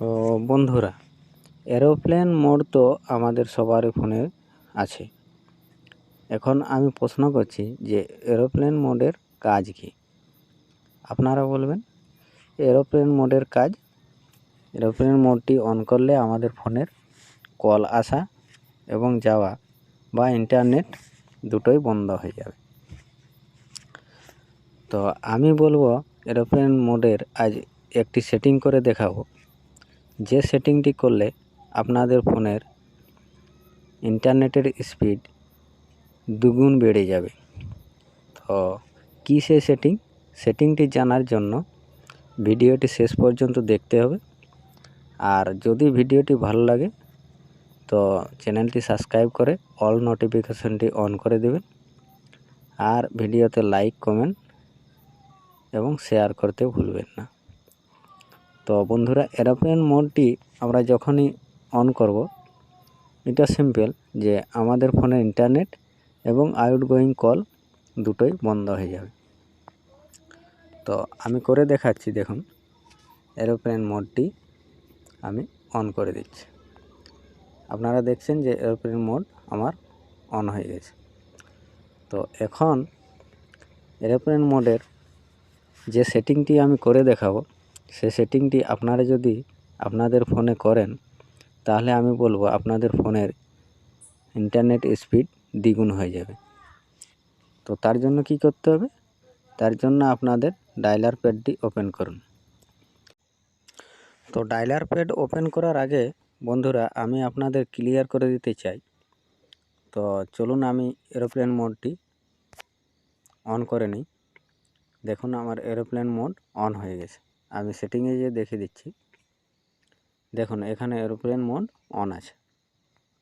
তো বন্ধুরা, aeroplane mode তো আমাদের সবারই ফোনে আছে। এখন আমি প্রশ্ন করছি যে এরোপ্লেন মোডের কাজ কি? আপনারা বলবেন। এরোপ্লেন মোডের কাজ, এরোপ্লেন মোডটি অন করলে আমাদের ফোনের কল আসা এবং যাওয়া বা ইন্টারনেট দুটোই বন্ধ হয়ে যাবে। তো আমি বলবো এরোপ্লেন মোডের আজ একটি সেটিং করে দেখাবো, যে সেটিংটি করলে আপনাদের ফোনের ইন্টারনেটের স্পিড দুগুণ বেড়ে যাবে। তো কী সেই সেটিংটি জানার জন্য ভিডিওটি শেষ পর্যন্ত দেখতে হবে। আর যদি ভিডিওটি ভালো লাগে তো চ্যানেলটি সাবস্ক্রাইব করে অল নোটিফিকেশনটি অন করে দেবেন। আর ভিডিওতে লাইক, কমেন্ট এবং শেয়ার করতে ভুলবেন না। তো বন্ধুরা, এরোপ্লেন মোডটি আমরা যখনই অন করব, এটা সিম্পল যে আমাদের ফোনে ইন্টারনেট এবং আউটগোয়িং কল দুটোই বন্ধ হয়ে যাবে। তো আমি করে দেখাচ্ছি, দেখুন এরোপ্লেন মোডটি আমি অন করে দিচ্ছি। আপনারা দেখছেন যে এরোপ্লেন মোড আমার অন হয়ে গেছে। তো এখন এরোপ্লেন মোডের যে সেটিংটি আমি করে দেখাবো, সে সেটিংটি আপনারা যদি আপনাদের ফোনে করেন তাহলে আমি বলবো আপনাদের ফোনের ইন্টারনেট স্পিড দ্বিগুণ হয়ে যাবে। তো তার জন্য কি করতে হবে? তার জন্য আপনাদের ডায়ালার প্যাডটি ওপেন করুন। তো ডায়ালার প্যাড ওপেন করার আগে বন্ধুরা আমি আপনাদের ক্লিয়ার করে দিতে চাই। তো চলুন আমি এরোপ্লেন মোডটি অন করে নিই। দেখুন আমার এরোপ্লেন মোড অন হয়ে গেছে। আমি সেটিংয়ে যেয়ে দেখে দিচ্ছি। দেখুন এখানে এরোপ্লেন মোড অন আছে।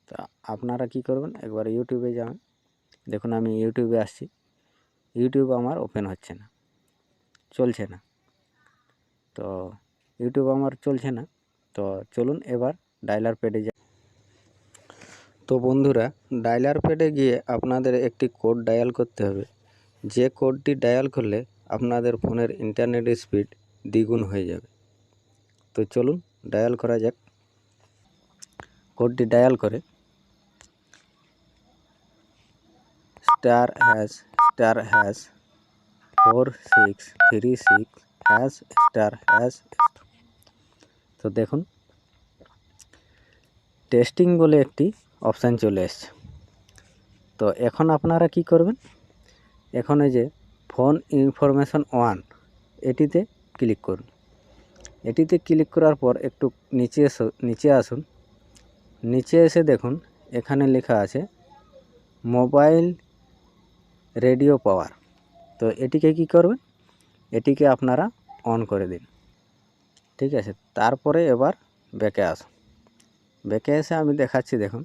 তা আপনারা কি করবেন, একবার ইউটিউবে যাবেন। দেখুন আমি ইউটিউবে আসছি, ইউটিউব আমার ওপেন হচ্ছে না, চলছে না। তো ইউটিউব আমার চলছে না। তো চলুন এবার ডায়ালার প্যাডে যাই। তো বন্ধুরা, ডায়ালার প্যাডে গিয়ে আপনাদের একটি কোড ডায়াল করতে হবে, যে কোডটি ডায়াল করলে আপনাদের ফোনের ইন্টারনেট স্পিড দ্বিগুণ হয়ে যাবে। তো চলুন ডায়াল করা যাক। কোডটি ডায়াল করে *#4636#*#। তো দেখুন টেস্টিং বলে একটি অপশান চলে এসছে। তো এখন আপনারা কি করবেন, এখন এই যে ফোন ইনফরমেশন 1 এটিতে ক্লিক করুন। এটিতে ক্লিক করার পর একটু নিচে আসুন। নিচে এসে দেখুন এখানে লেখা আছে মোবাইল রেডিও পাওয়ার। তো এটিকে কি করবেন, এটিকে আপনারা অন করে দিন। ঠিক আছে, তারপরে এবার ব্যাকে আসুন। ব্যাকে এসে আমি দেখাচ্ছি, দেখুন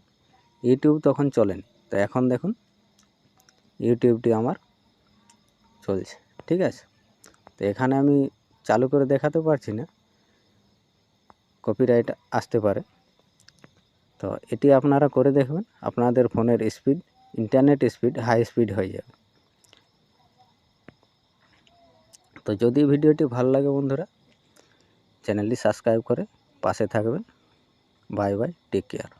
ইউটিউব তখন চলেনি। তো এখন দেখুন ইউটিউবটি আমার চলছে। ঠিক আছে, তো এখানে আমি চালু করে দেখাতে পারছি না, কপিরাইট আসতে পারে। তো এটি আপনারা করে দেখবেন, আপনাদের ফোনের speed, internet speed high speed হয়ে যাবে। তো যদি ভিডিওটি ভালো লাগে বন্ধুরা, চ্যানেলটি সাবস্ক্রাইব করে পাশে থাকবেন। Bye bye, take care.